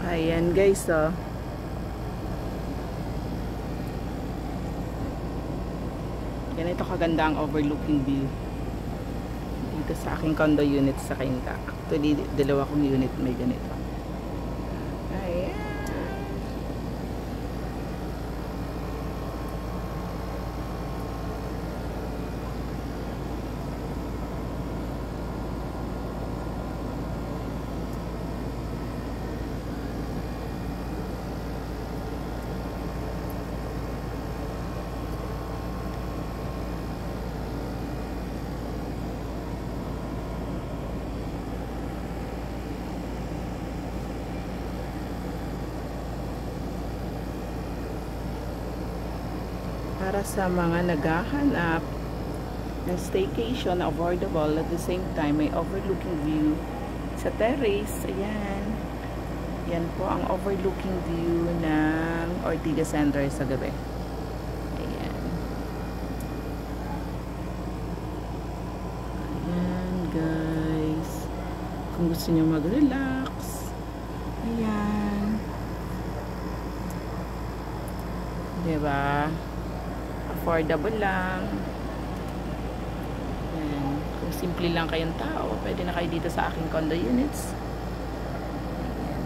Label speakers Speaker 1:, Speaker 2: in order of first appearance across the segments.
Speaker 1: Ayan guys, oh. Ganito kaganda ang overlooking view dito sa aking condo unit sa Cainta. Actually, dalawa kong unit may ganito. Ayan. Para sa mga naghahanap ng staycation na affordable at the same time may overlooking view sa terrace. Ayan. Yan po ang overlooking view ng Ortigas Center sa gabi. Ayan. Ayan guys. Kung gusto nyo mag-relax. Ayan. Diba? Affordable lang. Ayan. Kung simple lang kayong tao, pwede na kayo dito sa aking condo units. Ayan.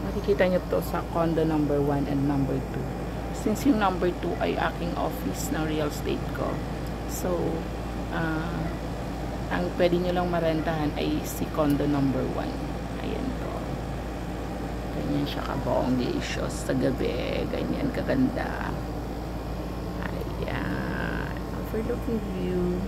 Speaker 1: Makikita nyo to sa condo number 1 and number 2. Since yung number 2 ay aking office ng real estate ko. So, ang pwede nyo lang marentahan ay si condo number 1. Ayan po. Ganyan siya kabonggacious sa gabi. Ganyan kaganda. Overlooking view.